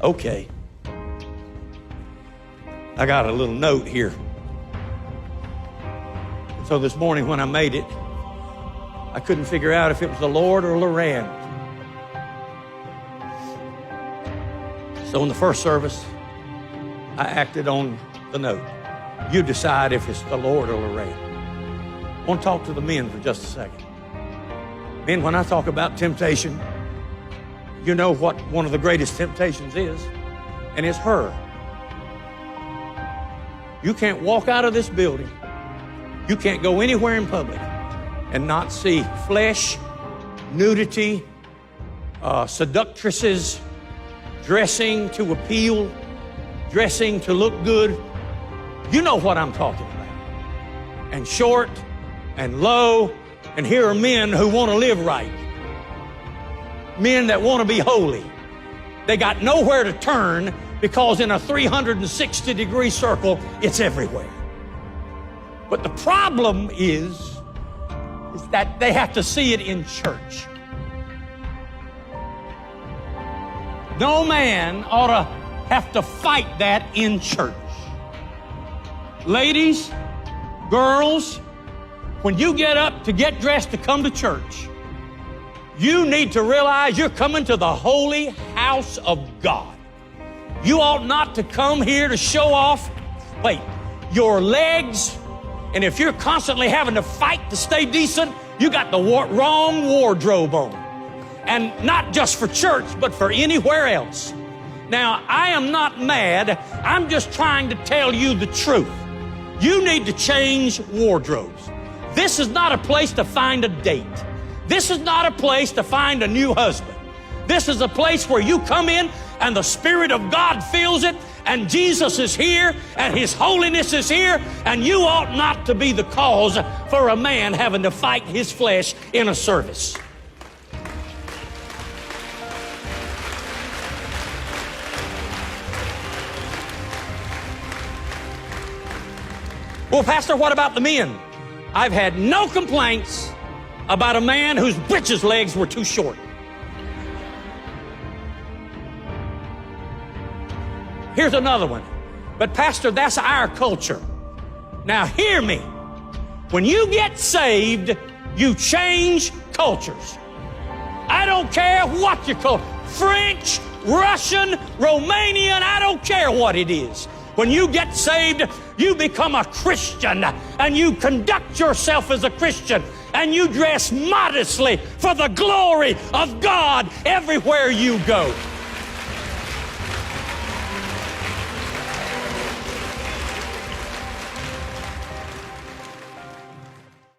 Okay. I got a little note here. So this morning when I made it, I couldn't figure out if it was the Lord or Loran. So in the first service, I acted on the note. You decide if it's the Lord or Loran. I want to talk to the men for just a second. Men, when I talk about temptation, you know what one of the greatest temptations is, and it's her. You can't walk out of this building, you can't go anywhere in public and not see flesh, nudity, seductresses, dressing to appeal, dressing to look good. You know what I'm talking about. And short and low, and here are men who want to live right. Men that want to be holy. They got nowhere to turn because in a 360-degree circle, it's everywhere. But the problem is that they have to see it in church. No man ought to have to fight that in church. Ladies, girls, when you get up to get dressed to come to church, you need to realize you're coming to the holy house of God. You ought not to come here to show off, your legs. And if you're constantly having to fight to stay decent, you got the wrong wardrobe on. And not just for church, but for anywhere else. Now, I am not mad. I'm just trying to tell you the truth. You need to change wardrobes. This is not a place to find a date. This is not a place to find a new husband. This is a place where you come in and the Spirit of God fills it, and Jesus is here, and His holiness is here, and you ought not to be the cause for a man having to fight his flesh in a service. Well, Pastor, what about the men? I've had no complaints about a man whose britches legs were too short. Here's another one. But Pastor, that's our culture. Now hear me. When you get saved, you change cultures. I don't care what you call it. French, Russian, Romanian, I don't care what it is. When you get saved, you become a Christian, and you conduct yourself as a Christian, and you dress modestly for the glory of God everywhere you go.